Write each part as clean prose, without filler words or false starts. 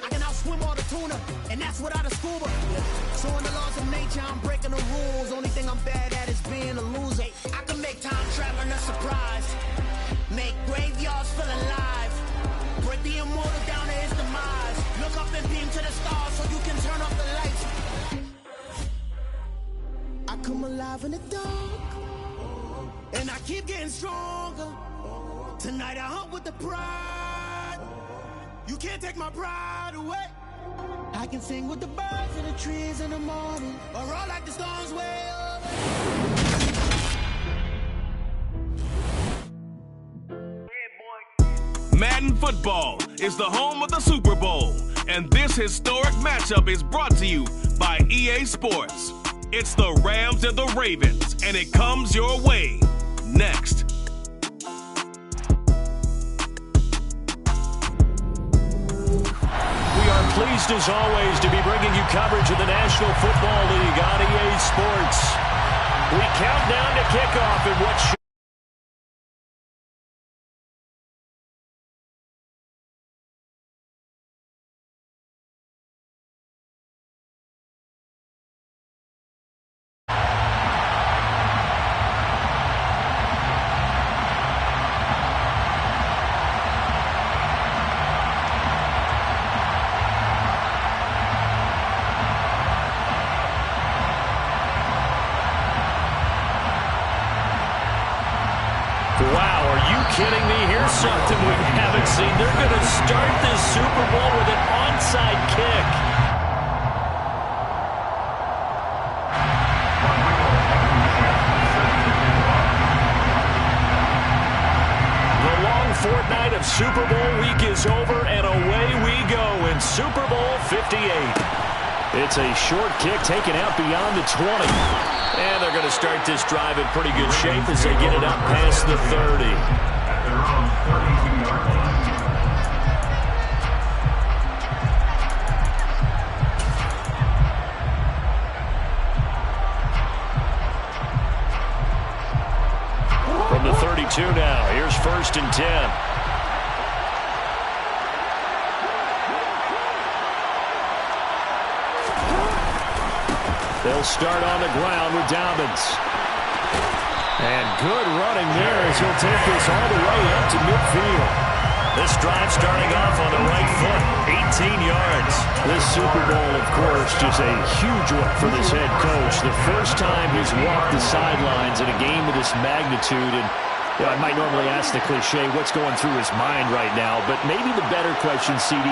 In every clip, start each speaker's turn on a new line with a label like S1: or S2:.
S1: I can outswim all the tuna, and that's without a scuba. So in the laws of nature, I'm breaking the rules. Only thing I'm bad at is being a loser. I can make time traveling a surprise. Make graveyards feel alive. Break the immortal down to his demise. Look up and beam to the stars so you can turn off the lights. I come alive in the dark, and I keep getting stronger. Tonight I hunt with the pride. You can't take my pride away. I can sing with the birds and the trees in the morning, or roll like the storms way over.
S2: Madden Football is the home of the Super Bowl, and this historic matchup is brought to you by EA Sports. It's the Rams and the Ravens, and it comes your way next.
S3: We are pleased, as always, to be bringing you coverage of the National Football League on EA Sports. We count down to kickoff in what should Wow, are you kidding me? Here's something we haven't seen. They're going to start this Super Bowl with an onside kick. The long fortnight of Super Bowl week is over, and away we go in Super Bowl 58. It's a short kick taken out beyond the 20. And they're going to start this drive in pretty good shape as they get it up past the 30.
S4: At their own 32-yard line.
S3: From the 32 now, here's 1st and 10. They'll start on the ground with Dobbins. And good running there as he'll take this all the way up to midfield. This drive starting off on the right foot, 18 yards. This Super Bowl, of course, just a huge one for this head coach. The first time he's walked the sidelines in a game of this magnitude. And you know, I might normally ask the cliche, what's going through his mind right now? But maybe the better question, CD,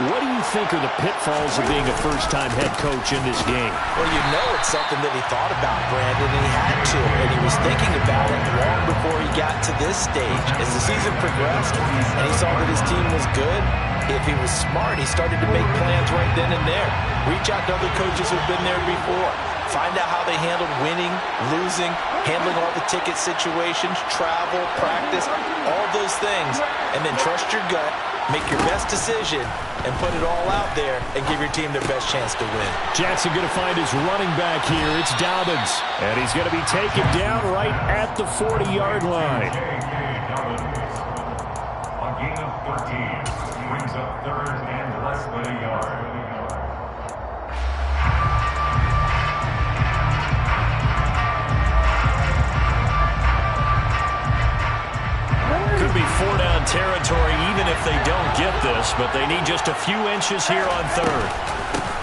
S3: what do you think are the pitfalls of being a first-time head coach in this game?
S5: Well, you know it's something that he thought about, Brandon, and he had to, and he was thinking about it long before he got to this stage. As the season progressed and he saw that his team was good, if he was smart, he started to make plans right then and there. Reach out to other coaches who've been there before. Find out how they handled winning, losing, handling all the ticket situations, travel, practice, all those things, and then trust your gut, make your best decision, and put it all out there and give your team their best chance to win.
S3: Jackson going to find his running back here. It's Dobbins. And he's going to be taken down right at the 40-yard line.
S4: A gain of 13 brings up 3rd and less than a yard.
S3: Could be 4-down territory even if they don't get this, but they need just a few inches here on 3rd.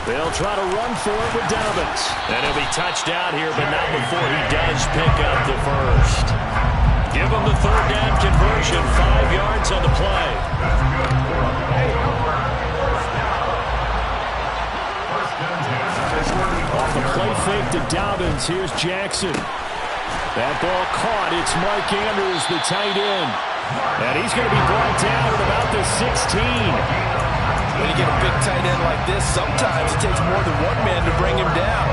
S3: They'll try to run for it with Dobbins. And he'll be touched out here, but not before he does pick up the first. Give him the 3rd down conversion, 5 yards on the play. Off the play fake to Dobbins, here's Jackson. That ball caught. It's Mark Andrews, the tight end. And he's going to be brought down at about the 16.
S5: When you get a big tight end like this, sometimes it takes more than one man to bring him down.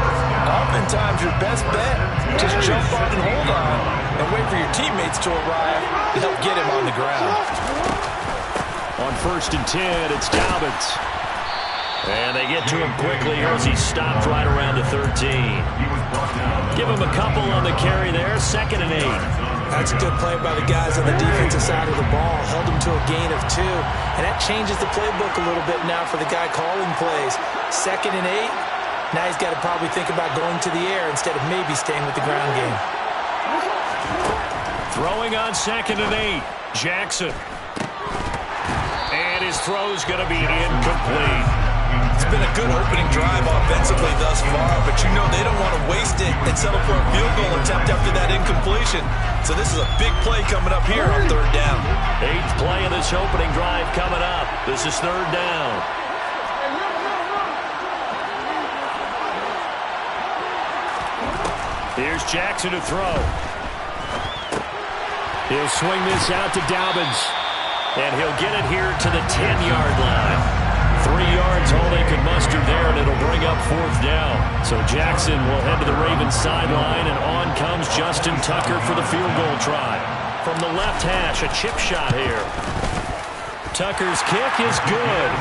S5: Oftentimes, your best bet, just jump on and hold on and wait for your teammates to arrive to help get him on the ground.
S3: On 1st and 10, it's Dobbins. And they get to him quickly here as he stopped right around the 13. Give him a couple on the carry there, 2nd and 8.
S5: That's a good play by the guys on the defensive side of the ball. Held them to a gain of 2. And that changes the playbook a little bit now for the guy calling plays. 2nd and 8. Now he's got to probably think about going to the air instead of maybe staying with the ground game.
S3: Throwing on 2nd and 8. Jackson. And his throw's going to be incomplete.
S5: It's been a good opening drive offensively thus far, but you know they don't want to waste it and settle for a field goal attempt after that incompletion. So this is a big play coming up here on 3rd down.
S3: 8th play of this opening drive coming up. This is 3rd down. Here's Jackson to throw. He'll swing this out to Dobbins. And he'll get it here to the 10-yard line. 3 yards, all they could muster there, and it'll bring up 4th down. So Jackson will head to the Ravens sideline, and on comes Justin Tucker for the field goal try. From the left hash, a chip shot here. Tucker's kick is good.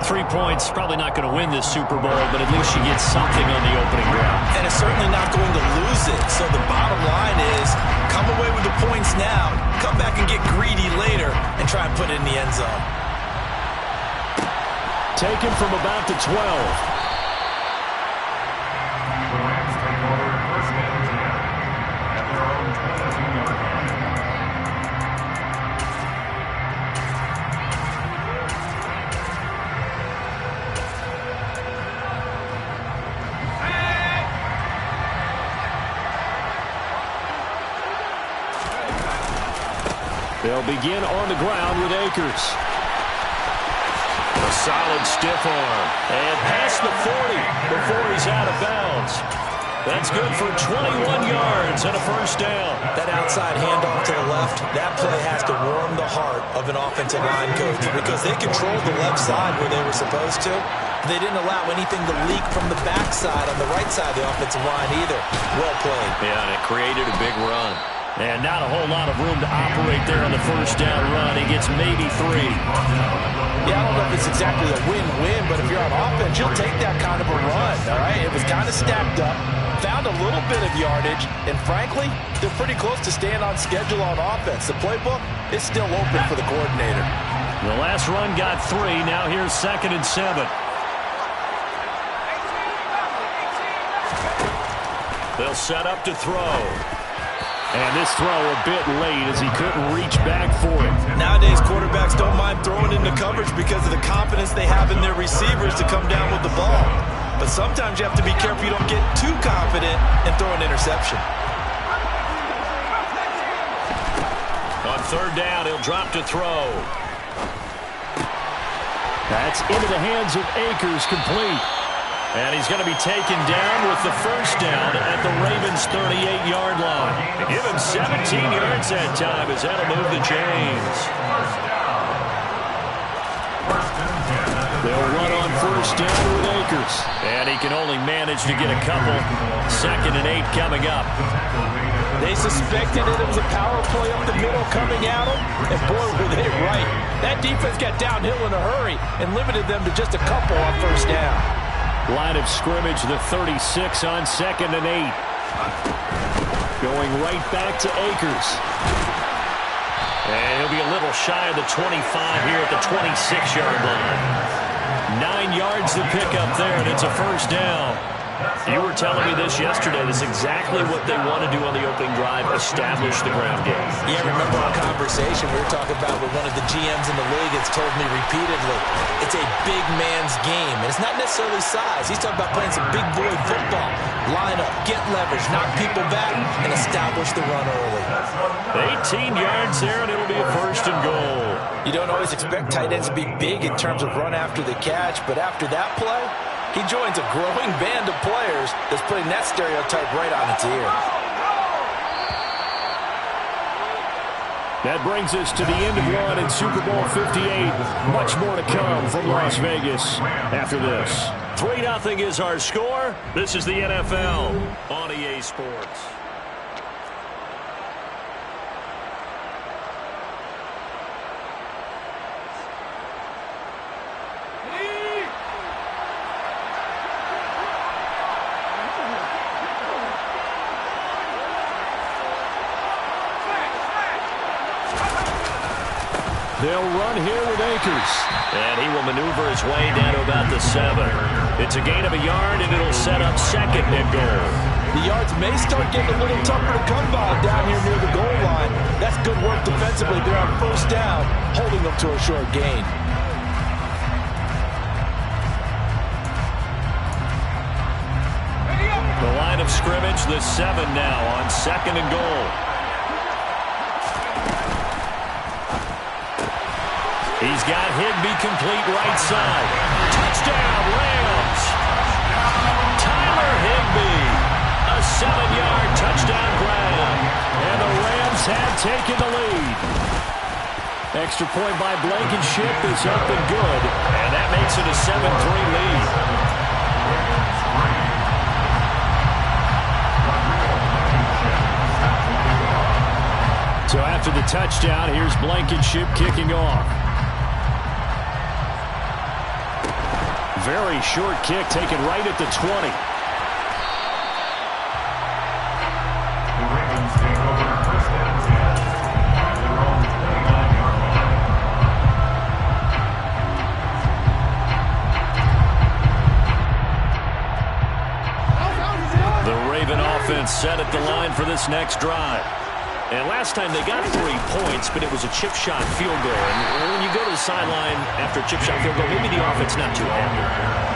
S3: 3 points, probably not going to win this Super Bowl, but at least she gets something on the opening drive.
S5: And it's certainly not going to lose it. So the bottom line is, come away with the points now, come back and get greedy later, and try and put it in the end zone.
S3: Taken from about the 12.
S4: The Rams take over 1st and 10 at their own 22-yard line.
S3: They'll begin on the ground with Akers. A solid stiff arm. And past the 40 before he's out of bounds. That's good for 21 yards and a 1st down.
S5: That outside handoff to the left, that play has to warm the heart of an offensive line coach because they controlled the left side where they were supposed to. They didn't allow anything to leak from the backside on the right side of the offensive line either. Well played.
S3: Yeah, and it created a big run. And not a whole lot of room to operate there on the 1st down run. He gets maybe 3.
S5: Yeah, I don't know if it's exactly a win-win, but if you're on offense, you'll take that kind of a run, all right? It was kind of stacked up, found a little bit of yardage, and frankly, they're pretty close to staying on schedule on offense. The playbook is still open for the coordinator.
S3: The last run got 3. Now here's 2nd and 7. They'll set up to throw. And this throw a bit late as he couldn't reach back for it.
S5: Nowadays, quarterbacks don't mind throwing into coverage because of the confidence they have in their receivers to come down with the ball. But sometimes you have to be careful you don't get too confident and throw an interception.
S3: On 3rd down, he'll drop to throw. That's into the hands of Akers, complete. And he's going to be taken down with the 1st down at the Ravens' 38-yard line. Give him 17 yards that time as that'll move the chains. They'll run on 1st down with Akers. And he can only manage to get a couple. 2nd and 8 coming up.
S5: They suspected it was a power play up the middle coming at them. And boy, were they right. That defense got downhill in a hurry and limited them to just a couple on 1st down.
S3: Line of scrimmage, the 36 on 2nd and 8. Going right back to Akers. And he'll be a little shy of the 25 here at the 26-yard line. 9 yards to pick up there, and it's a 1st down. You were telling me this yesterday. This is exactly what they want to do on the opening drive, establish the ground game.
S5: Yeah, remember our conversation we were talking about with one of the GMs in the league that's told me repeatedly, it's a big man's game. And it's not necessarily size. He's talking about playing some big boy football. Line up, get leverage, knock people back, and establish the run early.
S3: 18 yards there, and it'll be a 1st and goal.
S5: You don't always expect tight ends to be big in terms of run after the catch, but after that play, he joins a growing band of players that's putting that stereotype right on its ear.
S3: That brings us to the end of one in Super Bowl 58. Much more to come from Las Vegas after this. 3-0 is our score. This is the NFL on EA Sports. They'll run here with Akers. And he will maneuver his way down to about the 7. It's a gain of a yard, and it'll set up second and goal.
S5: The yards may start getting a little tougher to come by down here near the goal line. That's good work defensively there on first down, holding them to a short gain.
S3: The line of scrimmage, the 7 now on second and goal. He's got Higbee complete right side. Touchdown, Rams! Tyler Higbee, a 7-yard touchdown grab. And the Rams have taken the lead. Extra point by Blankenship is up and good. And that makes it a 7-3 lead. So after the touchdown, here's Blankenship kicking off. Very short kick taken right at the 20.
S4: The Ravens take over first and 10 at their own 29-yard line.
S3: The Raven offense set at the line for this next drive. And last time they got 3 points, but it was a chip shot field goal. And when you go to the sideline after a chip shot field goal, maybe the offense not too happy.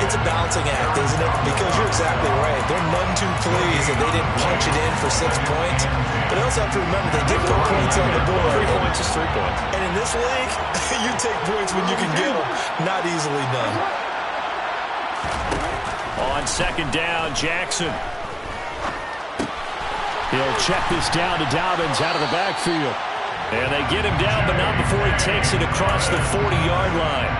S5: It's a balancing act, isn't it? Because you're exactly right. They're none too pleased that they didn't punch it in for 6 points. But I also have to remember they did put points on the board.
S3: 3 points is 3 points.
S5: And in this league, you take points when you can get them. Not easily done.
S3: On second down, Jackson. He'll check this down to Dobbins out of the backfield. And they get him down, but not before he takes it across the 40-yard line.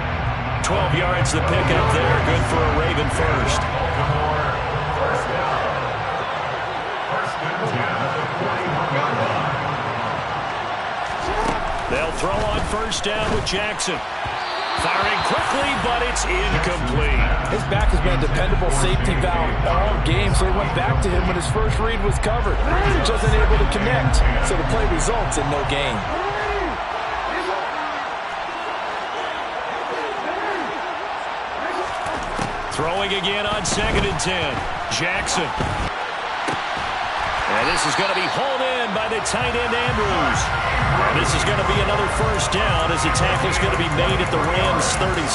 S3: 12 yards the pickup there. Good for a Raven first.
S4: Baltimore, first down. First and 10 at the 41-yard line.
S3: They'll throw on first down with Jackson. Firing quickly, but it's incomplete.
S5: His back has been a dependable safety valve all game, so he went back to him when his first read was covered. Just unable to connect, so the play results in no gain.
S3: Throwing again on second and 10. Jackson. And this is going to be hauled in by the tight end, Andrews. And this is going to be another first down as the tackle is going to be made at the Rams 36.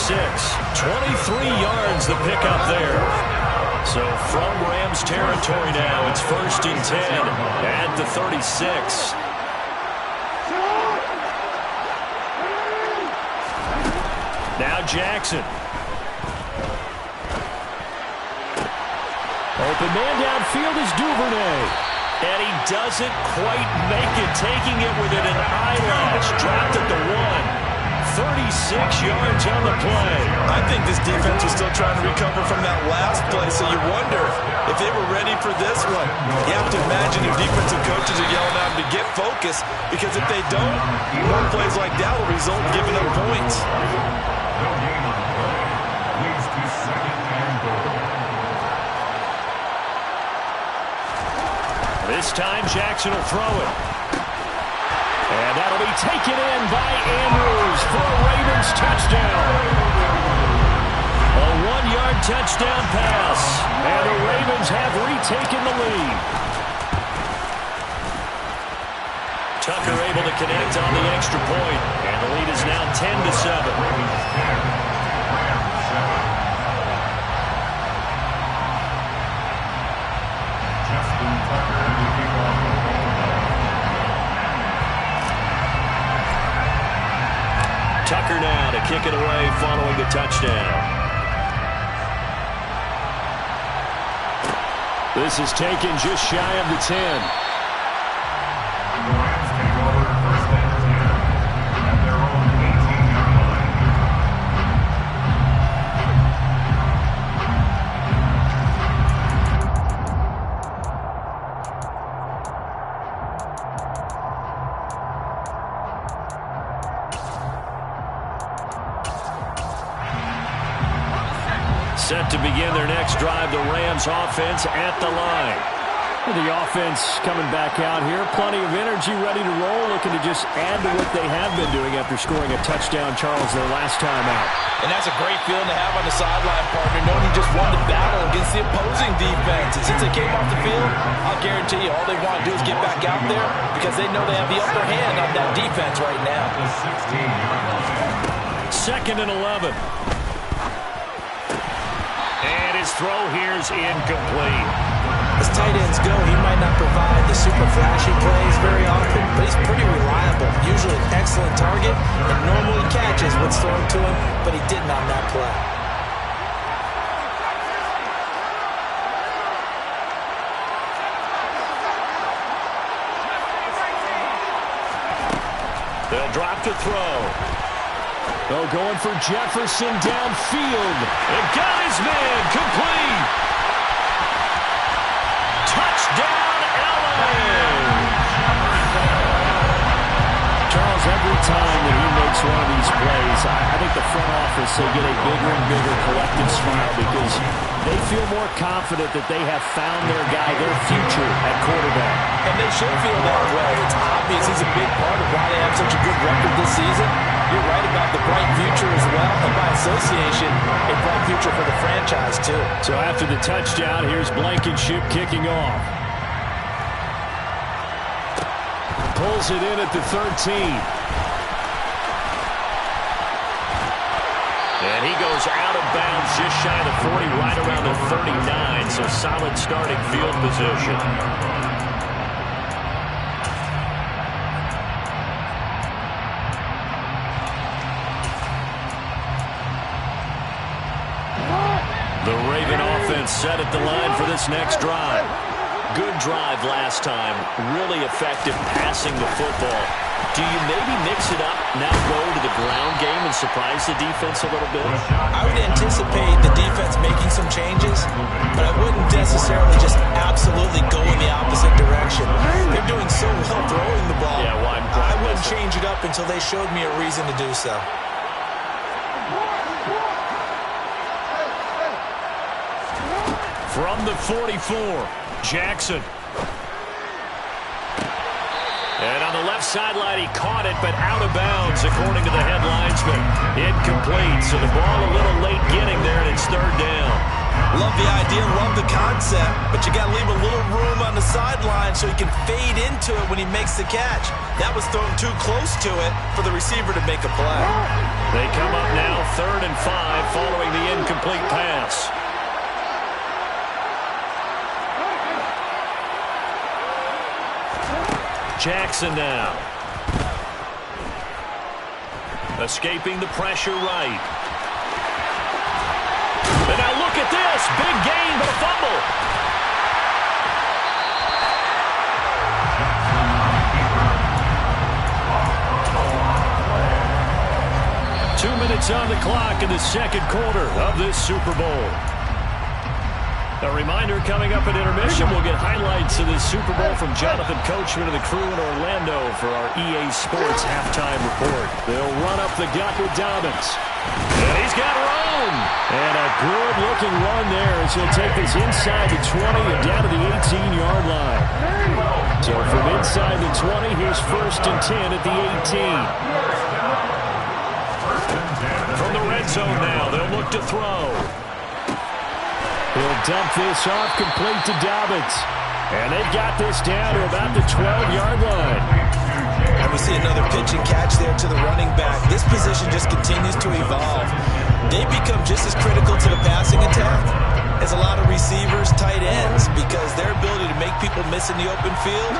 S3: 23 yards the pickup there. So from Rams territory now, it's first and 10 at the 36. Now Jackson. Open man downfield is Duvernay. And he doesn't quite make it, taking it within an eyelash. Dropped at the 1. 36 yards on the play.
S5: I think this defense was still trying to recover from that last play, so you wonder if they were ready for this one. You have to imagine your defensive coaches are yelling at them to get focused, because if they don't, more plays like that will result in giving up points.
S4: No gain on the play. Leads to second and goal.
S3: This time Jackson will throw it. And that'll be taken in by Andrews for a Ravens touchdown. A 1-yard touchdown pass. And the Ravens have retaken the lead. Tucker able to connect on the extra point. And the lead is now 10-7. Tucker now to kick it away following the touchdown. This is taken just shy of the 10.
S4: The Rams take over first and 10 at their own 18-yard line.
S3: Set to begin their next drive, the Rams offense at the line. The offense coming back out here. Plenty of energy, ready to roll, looking to just add to what they have been doing after scoring a touchdown, Charles, their last time out.
S5: And that's a great feeling to have on the sideline, partner, knowing he just won the battle against the opposing defense. And since they came off the field, I'll guarantee you all they want to do is get back out there because they know they have the upper hand on that defense right now.
S3: 2nd and 11. And his throw here is incomplete.
S5: As tight ends go, he might not provide the super flashy plays very often, but he's pretty reliable. Usually an excellent target, and normally catches what's thrown to him, but he didn't on that play.
S3: They'll drop to throw. They're going for Jefferson downfield. And got his man complete. Touchdown, LA! Charles, every time that he makes one of these plays, I think the front office, they get a bigger and bigger collective smile because they feel more confident that they have found their guy, their future at quarterback.
S5: And they should feel that way. It's obvious he's a big part of why they have such a good record this season. You're right about the bright future as well, and by association, a bright future for the franchise, too.
S3: So after the touchdown, here's Blankenship kicking off. Pulls it in at the 13. And he goes out of bounds just shy of the 40, right around the 39, so solid starting field position. The Raven offense set at the line for this next drive. Good drive last time. Really effective passing the football. Do you maybe mix it up, now go to the ground game and surprise the defense a little bit?
S5: I would anticipate the defense making some changes, but I wouldn't necessarily just absolutely go in the opposite direction. They're doing so well throwing the ball.
S3: Yeah, well,
S5: I wouldn't change it up until they showed me a reason to do so.
S3: From the 44, Jackson. And on the left sideline, he caught it, but out of bounds, according to the head linesman. Incomplete, so the ball a little late getting there, and it's 3rd down.
S5: Love the idea, love the concept, but you got to leave a little room on the sideline so he can fade into it when he makes the catch. That was thrown too close to it for the receiver to make a play.
S3: They come up now 3rd and 5 following the incomplete pass. Jackson now. Escaping the pressure right. And now look at this. Big gain, but a fumble. Two minutes on the clock in the 2nd quarter of this Super Bowl. A reminder, coming up at intermission, we'll get highlights of this Super Bowl from Jonathan Coachman and the crew in Orlando for our EA Sports halftime report. They'll run up the gut with Dobbins. And he's got room. And a good-looking run there as he'll take this inside the 20 and down to the 18-yard line. So from inside the 20, here's 1st and 10 at the 18. From the red zone now, they'll look to throw. He'll dump this off complete to Dobbins. And they've got this down to about the 12-yard line.
S5: And we see another pitch and catch there to the running back. This position just continues to evolve. They become just as critical to the passing attack as a lot of receivers, tight ends, because their ability to make people miss in the open field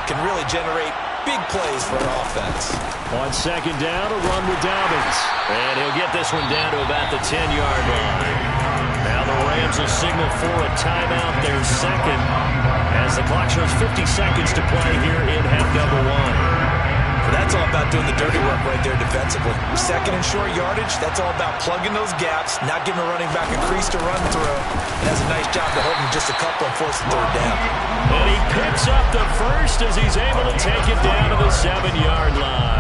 S5: can really generate big plays for an offense.
S3: On 2nd down, a run with Dobbins. And he'll get this one down to about the 10-yard line. Now the Rams will signal for a timeout, their 2nd, as the clock shows 50 seconds to play here in half number 1.
S5: Well, that's all about doing the dirty work right there defensively. 2nd and short yardage, that's all about plugging those gaps, not giving a running back a crease to run through. And that's a nice job to hold him just a couple and force the 3rd down.
S3: And he picks up the 1st as he's able to take it down to the 7-yard line.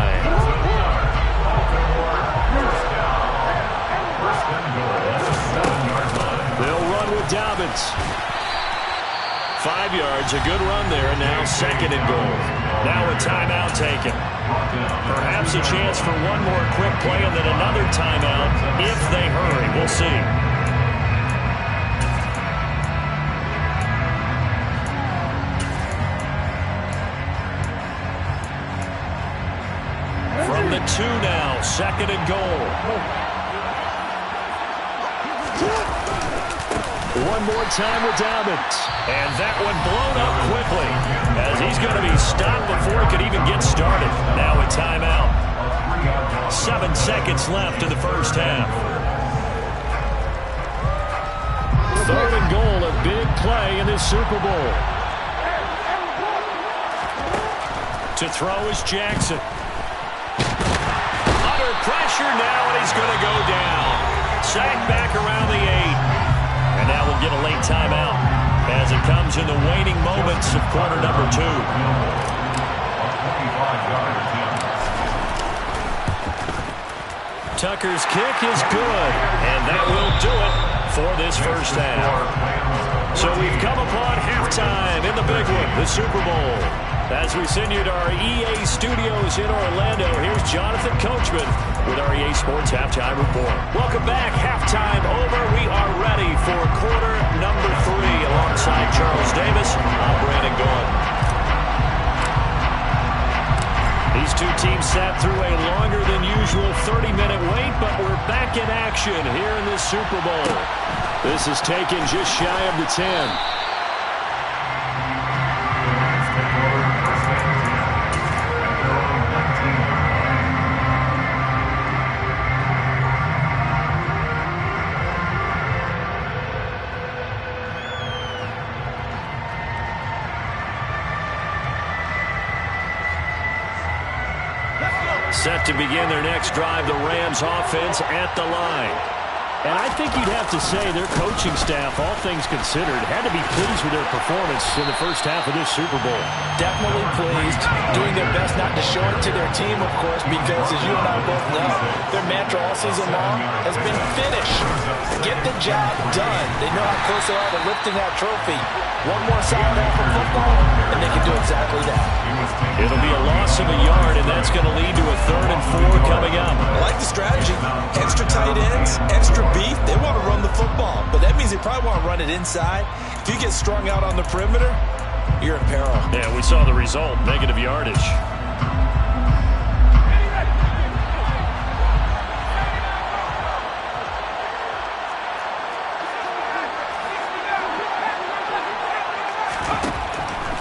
S3: They'll run with Dobbins. 5 yards, a good run there, and now 2nd and goal. Now a timeout taken. Perhaps a chance for one more quick play and then another timeout if they hurry. We'll see. From the 2 now, 2nd and goal. One more time with Dobbins. And that one blown up quickly as he's going to be stopped before he could even get started. Now a timeout. 7 seconds left in the first half. 3rd and goal, a big play in this Super Bowl. To throw is Jackson. Under pressure now, and he's going to go down. Sacked back around the 8. And now we'll get a late timeout as it comes in the waning moments of quarter number 2. Tucker's kick is good, and that will do it for this first half. So we've come upon halftime in the big one, the Super Bowl. As we send you to our EA studios in Orlando, here's Jonathan Coachman with our EA Sports Halftime Report. Welcome back. Halftime over. We are ready for quarter number 3 alongside Charles Davis. I'm Brandon Gordon. These two teams sat through a longer than usual 30-minute wait, but we're back in action here in this Super Bowl. This is taken just shy of the 10. Set to begin their next drive, the Rams offense at the line. And I think you'd have to say their coaching staff, all things considered, had to be pleased with their performance in the first half of this Super Bowl.
S5: Definitely pleased, doing their best not to show it to their team, of course, because as you and I both know, their mantra all season long has been finish. Get the job done. They know how close they are to lifting that trophy. One more solid half of football, and they can do exactly that.
S3: It'll be a loss of a yard, and that's going to lead to a 3rd and 4 coming up.
S5: I like the strategy. Extra tight ends, extra beef. They want to run the football, but that means they probably want to run it inside. If you get strung out on the perimeter, you're in peril.
S3: Yeah, we saw the result, negative yardage.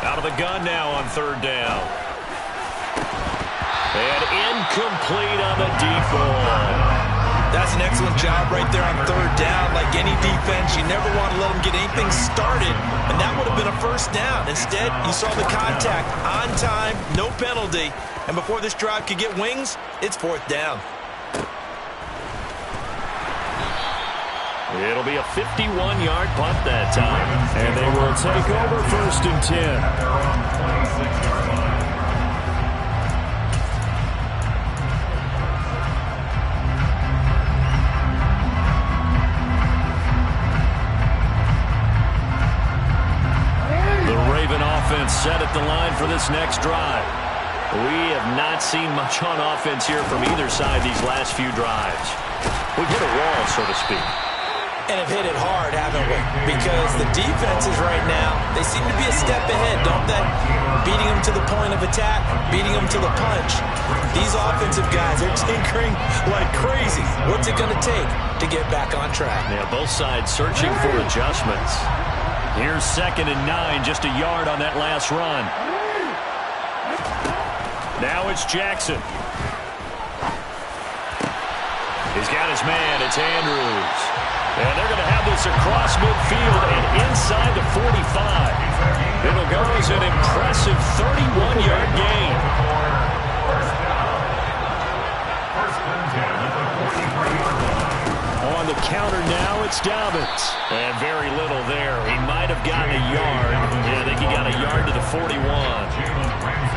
S3: Out of the gun now on 3rd down. And incomplete on the deep ball.
S5: That's an excellent job right there on 3rd down. Like any defense, you never want to let them get anything started, and that would have been a 1st down. Instead, you saw the contact on time, no penalty, and before this drive could get wings, it's 4th down.
S3: It'll be a 51-yard punt that time. And they will take over 1st and 10. Offense set at the line for this next drive. We have not seen much on offense here from either side these last few drives. We've hit a wall, so to speak.
S5: And have hit it hard, haven't we? Because the defenses right now, they seem to be a step ahead, don't they? Beating them to the point of attack, beating them to the punch. These offensive guys are tinkering like crazy. What's it going to take to get back on track?
S3: Yeah, both sides searching for adjustments. Here's 2nd and 9, just a yard on that last run. Now it's Jackson. He's got his man. It's Andrews. And they're going to have this across midfield and inside the 45. It'll go as an impressive 31-yard gain. On the counter now, it's Dobbins. And very little there. He might have gotten a yard. Yeah, I think he got a yard to the 41.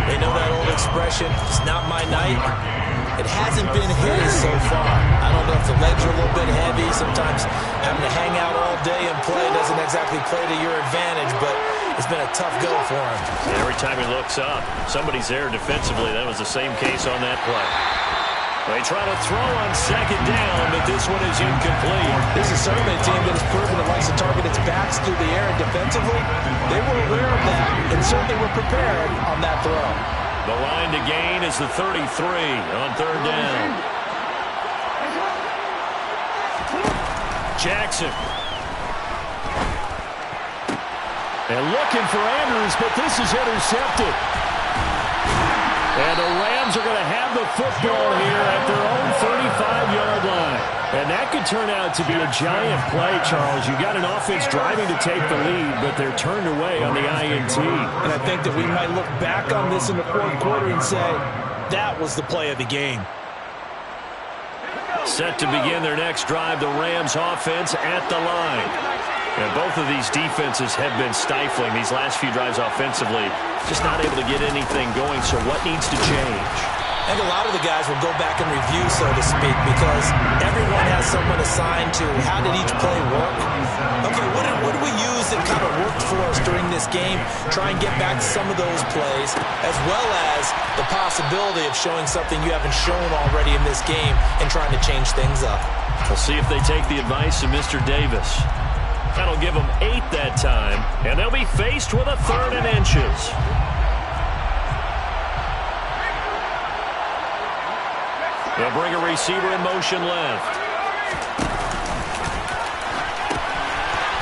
S5: They know that old expression, it's not my night. It hasn't been his so far. I don't know if the legs are a little bit heavy. Sometimes having to hang out all day and play doesn't exactly play to your advantage, but It's been a tough go for him.
S3: And every time he looks up, somebody's there defensively. That was the same case on that play. They try to throw on second down, but this one is incomplete.
S5: This is certainly a team that has proven it likes to target its backs through the air, and defensively, they were aware of that and certainly were prepared on that throw.
S3: The line to gain is the 33 on third down. Jackson. And looking for Andrews, but this is intercepted. And the Rams are going to have the football here at their own 35-yard line. And that could turn out to be a giant play, Charles. You got an offense driving to take the lead, but they're turned away on the INT.
S5: And I think that we might look back on this in the fourth quarter and say, that was the play of the game.
S3: Set to begin their next drive, the Rams offense at the line. And both of these defenses have been stifling these last few drives offensively. Just not able to get anything going, so what needs to change?
S5: I think a lot of the guys will go back and review, so to speak, because everyone has someone assigned to how did each play work. Okay, what did we use that kind of worked for us during this game? Try and get back to some of those plays, as well as the possibility of showing something you haven't shown already in this game and trying to change things up.
S3: We'll see if they take the advice of Mr. Davis. That'll give them 8 that time, and they'll be faced with a 3rd and inches. They'll bring a receiver in motion left.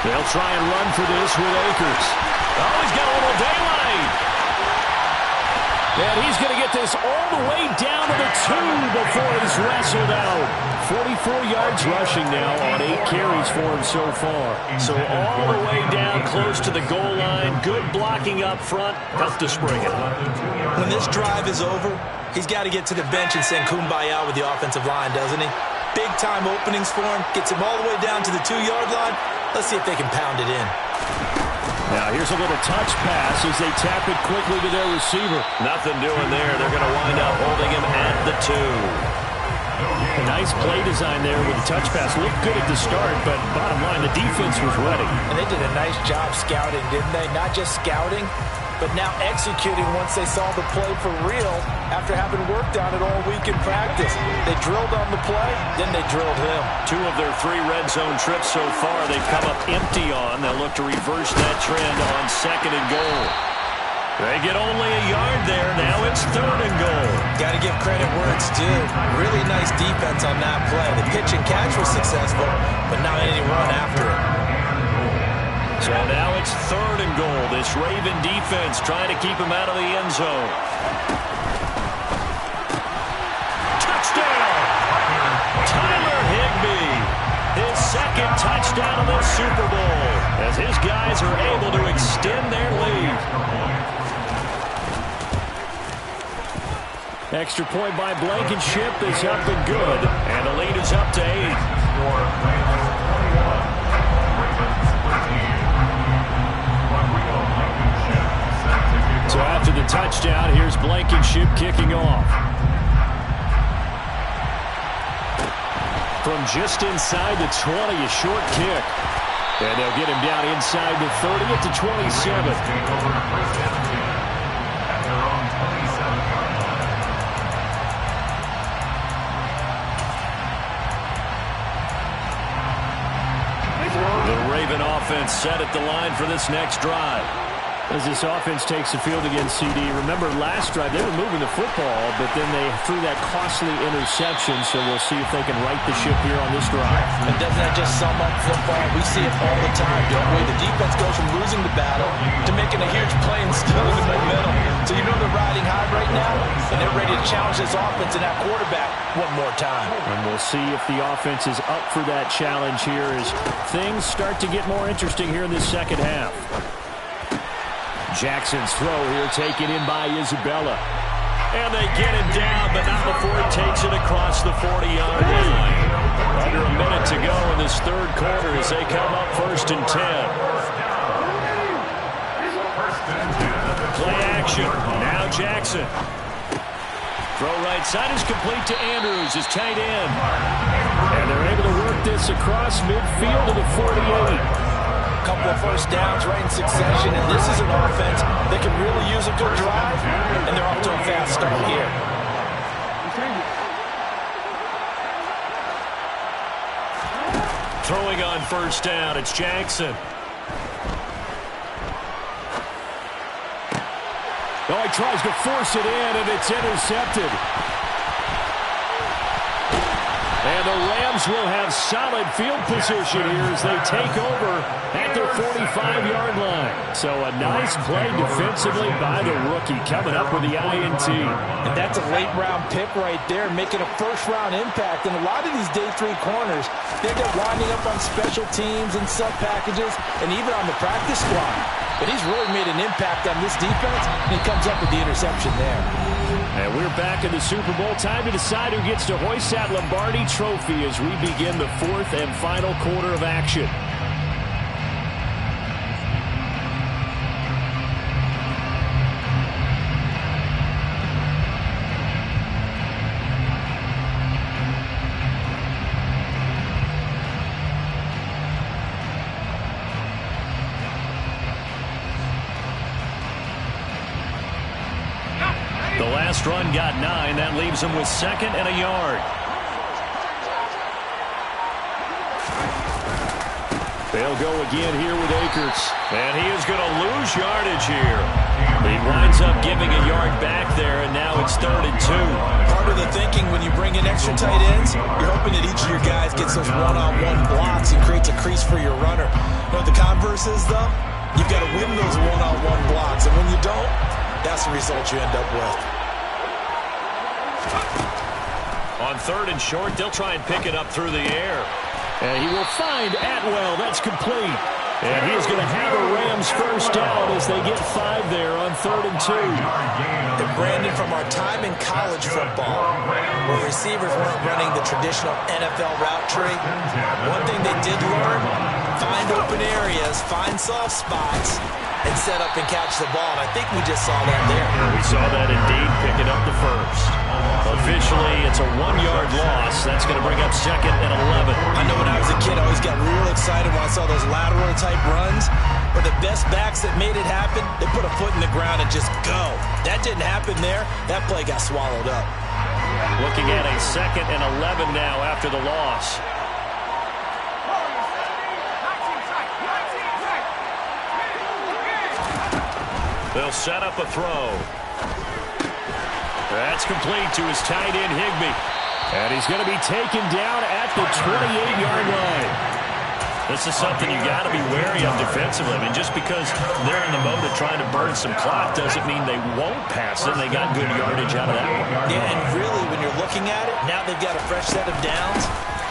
S3: They'll try and run for this with Akers. Oh, he's got a little daylight. And he's going to get this all the way down to the 2 before he's wrestled out. 44 yards rushing now on 8 carries for him so far. So all the way down close to the goal line. Good blocking up front. Tough to spring it.
S5: When this drive is over, he's got to get to the bench and send Kumbaya with the offensive line, doesn't he? Big-time openings for him. Gets him all the way down to the 2-yard line. Let's see if they can pound it in.
S3: Now here's a little touch pass as they tap it quickly to their receiver. Nothing doing there. They're going to wind up holding him at the 2. A nice play design there with the touch pass. Looked good at the start, but bottom line, the defense was ready.
S5: And they did a nice job scouting, didn't they? Not just scouting, but now executing once they saw the play for real after having worked on it all week in practice. They drilled on the play, then they drilled him. 2 of their 3 red zone trips so far they've come up empty on. They'll look to reverse that trend on 2nd and goal. They get only a yard there. Now it's 3rd and goal. Got to give credit where it's due. Really nice defense on that play. The pitch and catch was successful, but not any run after it.
S3: So now it's 3rd and goal. This Raven defense trying to keep him out of the end zone. Touchdown! Tyler Higbee. His 2nd touchdown of the Super Bowl as his guys are able to extend their lead. Extra point by Blankenship is up and good. And the lead is up to 8. So after the touchdown, here's Blankenship kicking off. From just inside the 20, a short kick. And they'll get him down inside the 30 at the 27. The Raven offense set at the line for this next drive. As this offense takes the field against CD, remember last drive they were moving the football, but then they threw that costly interception, so we'll see if they can right the ship here on this drive.
S5: And doesn't that just sum up football? We see it all the time, don't we? The defense goes from losing the battle to making a huge play and stealing the momentum. So you know they're riding high right now, and they're ready to challenge this offense and that quarterback one more time.
S3: And we'll see if the offense is up for that challenge here as things start to get more interesting here in this second half. Jackson's throw here taken in by Isabella. And they get him down, but not before he takes it across the 40-yard line. Under a minute to go in this 3rd quarter as they come up 1st and 10. Play action. Now Jackson. Throw right side is complete to Andrews, his tight end. And they're able to work this across midfield to the 48.
S5: couple of first downs right in succession, and this is an offense that can really use a good drive, and they're off to a fast start here.
S3: Throwing on first down, it's Jackson. Oh, he tries to force it in, and it's intercepted. And the Rams will have solid field position here as they take over at their 45-yard line. So a nice play defensively by the rookie, coming up with the INT.
S5: And that's a late-round pick right there, making a first-round impact. And a lot of these day 3 corners, they end up winding up on special teams and sub-packages and even on the practice squad. But he's really made an impact on this defense, and he comes up with the interception there.
S3: And we're back in the Super Bowl. Time to decide who gets to hoist that Lombardi Trophy as we begin the 4th and final quarter of action. The last run got 9. That leaves him with 2nd and a yard. They'll go again here with Akers. And he is going to lose yardage here. He winds up giving a yard back there, and now it's 3rd and 2.
S5: Part of the thinking when you bring in extra tight ends, you're hoping that each of your guys gets those one-on-one blocks and creates a crease for your runner. You know what the converse is, though? You've got to win those one-on-one blocks, and when you don't, that's the result you end up with.
S3: On 3rd and short, they'll try and pick it up through the air. And he will find Atwell. That's complete. And he is going to have a Rams first down as they get 5 there on 3rd and 2.
S5: And Brandon, from our time in college football, where receivers weren't running the traditional NFL route tree, one thing they did learn, find open areas, find soft spots, and set up and catch the ball. And I think we just saw that there.
S3: We saw that indeed, picking up the first. Officially, it's a 1-yard loss. That's going to bring up 2nd and 11.
S5: I know when I was a kid, I always got real excited when I saw those lateral-type runs. But the best backs that made it happen, they put a foot in the ground and just go. That didn't happen there. That play got swallowed up.
S3: Looking at a 2nd and 11 now after the loss. They'll set up a throw. That's complete to his tight end, Higbee. And he's going to be taken down at the 28-yard line. This is something you got to be wary of defensively. I mean, just because they're in the mode of trying to burn some clock doesn't mean they won't pass it. They got good yardage out of that one.
S5: Yeah, and really, when you're looking at it, now they've got a fresh set of downs.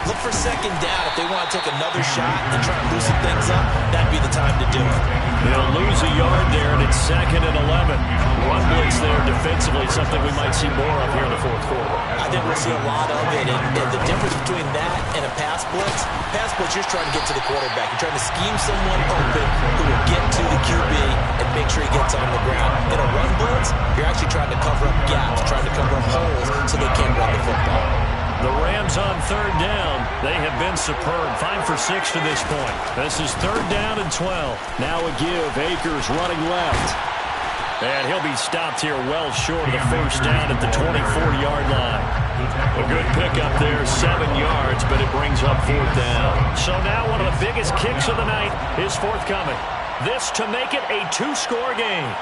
S5: Look for 2nd down. If they want to take another shot and try and loosen things up, that'd be the time to do it.
S3: They'll lose a yard there, and it's 2nd and 11. Run blitz there defensively, something we might see more of here in the 4th quarter.
S5: I think we'll see a lot of it, and the difference between that and a pass blitz, you're trying to get to the quarterback. You're trying to scheme someone open who will get to the QB and make sure he gets on the ground. In a run blitz, you're actually trying to cover up gaps, trying to cover up holes so they can't run the football.
S3: The Rams on 3rd down. They have been superb. 5 for 6 to this point. This is 3rd down and 12. Now a give. Akers running left. And he'll be stopped here well short of the first down at the 24-yard line. A good pickup there, 7 yards, but it brings up 4th down. So now one of the biggest kicks of the night is forthcoming. This to make it a 2-score game.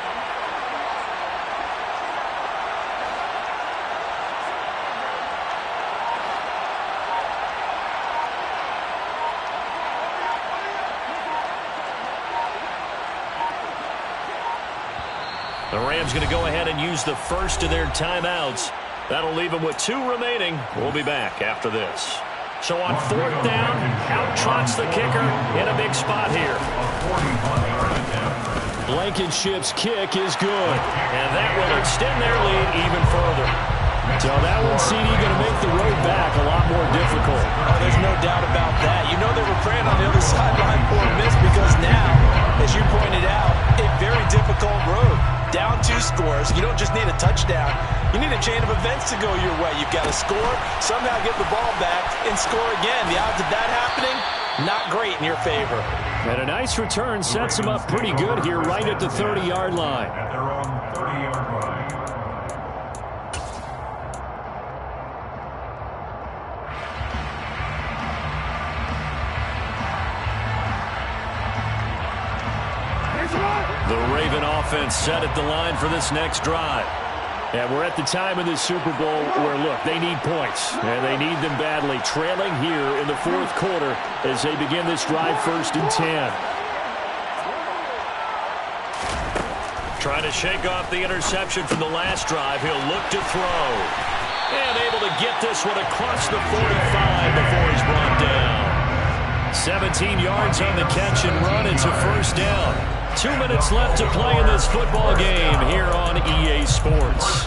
S3: The Rams going to go ahead and use the first of their timeouts. That'll leave them with 2 remaining. We'll be back after this. So on 4th down, out trots the kicker in a big spot here. Blankenship's kick is good. And that will extend their lead even further. So that one, CD, going to make the road back a lot more difficult.
S5: Oh, there's no doubt about that. You know they were praying on the other sideline for a miss because now, as you pointed out, a very difficult road. Down 2 scores. You don't just need a touchdown. You need a chain of events to go your way. You've got to score, somehow get the ball back, and score again. The odds of that happening, not great in your favor.
S3: And a nice return sets them up pretty good here right at the 30-yard line.
S4: At their own 30-yard line.
S3: The Raven offense set at the line for this next drive. And we're at the time in this Super Bowl where, look, they need points. And they need them badly. Trailing here in the fourth quarter as they begin this drive 1st and 10. Trying to shake off the interception from the last drive. He'll look to throw. And able to get this one across the 45 before he's brought down. 17 yards on the catch and run. It's a first down. 2 minutes left to play in this football game here on EA Sports.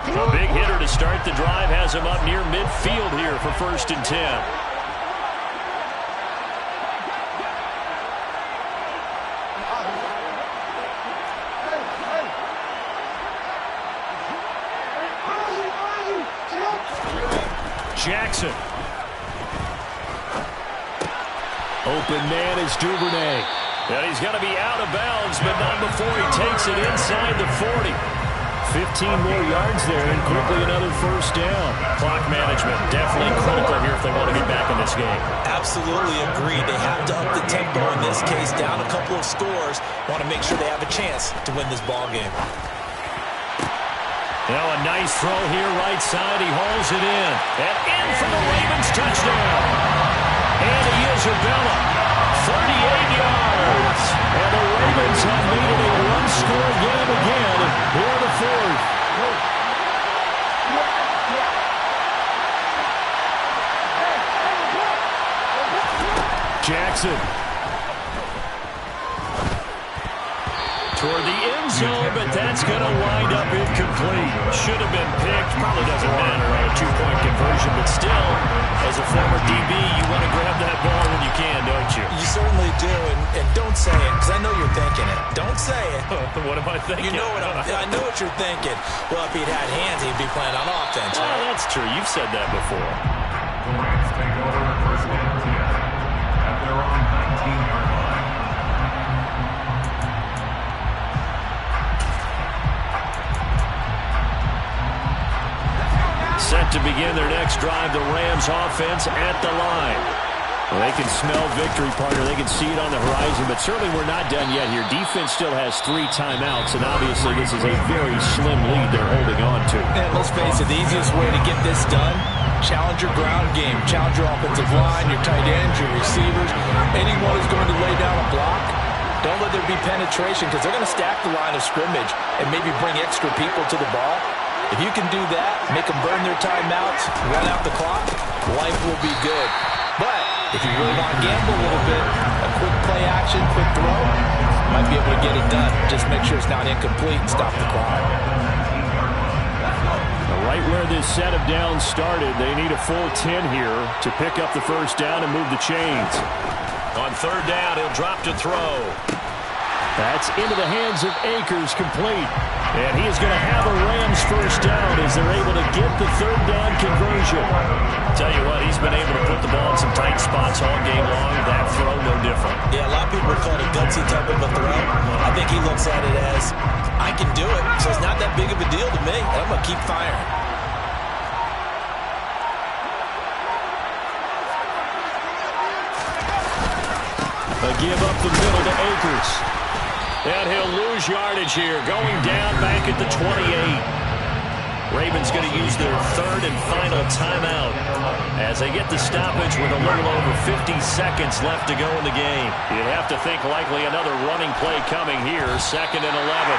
S3: A big hitter to start the drive has him up near midfield here for 1st and 10. Jackson. Open man is Duvernay. And he's going to be out of bounds, but not before he takes it inside the 40. 15 more yards there, and quickly another first down. Clock management definitely critical here if they want to get back in this game.
S5: Absolutely agreed. They have to up the tempo in this case, down a couple of scores. Want to make sure they have a chance to win this ball game.
S3: Now a nice throw here right side. He hauls it in. And in for the Ravens touchdown. And he is Isabella. 38 yards. And the Ravens have made it a one-score game again here in the fourth. Jackson. Toward the end zone, but that's going to wind up incomplete. Should have been picked. Probably doesn't matter on a two-point conversion, but still, as a former DB, you want to grab that ball when you can, don't you?
S5: You certainly do, and don't say it, because I know you're thinking it. Don't say it.
S3: What am I thinking?
S5: You know what I know what you're thinking. Well, if he'd had hands, he'd be playing on offense.
S3: Oh, that's true. You've said that before.
S4: The Rams take over 1st and 10 at their own 19-yard line.
S3: Set to begin their next drive, the Rams offense at the line. Well, they can smell victory, partner. They can see it on the horizon, but certainly we're not done yet here. Defense still has 3 timeouts, and obviously this is a very slim lead they're holding on to.
S5: And let's face it, the easiest way to get this done, challenge your ground game, challenge your offensive line, your tight ends, your receivers, anyone who's going to lay down a block. Don't let there be penetration, because they're going to stack the line of scrimmage and maybe bring extra people to the ball. If you can do that, make them burn their timeouts, run out the clock, life will be good. But if you really want to gamble a little bit, a quick play action, quick throw, might be able to get it done. Just make sure it's not incomplete and stop the clock.
S3: Right where this set of downs started, they need a full 10 here to pick up the first down and move the chains. On 3rd down, he'll drop to throw. That's into the hands of Akers, complete. And he is going to have a Rams first down as they're able to get the 3rd down conversion. Tell you what, he's been able to put the ball in some tight spots all game long. That throw, no different.
S5: Yeah, a lot of people would call it a gutsy type of a throw. I think he looks at it as, I can do it, so it's not that big of a deal to me, and I'm going to keep firing.
S3: A give up the middle to Akers. And he'll lose yardage here, going down back at the 28. Ravens going to use their 3rd and final timeout as they get the stoppage with a little over 50 seconds left to go in the game. You'd have to think likely another running play coming here, 2nd and 11.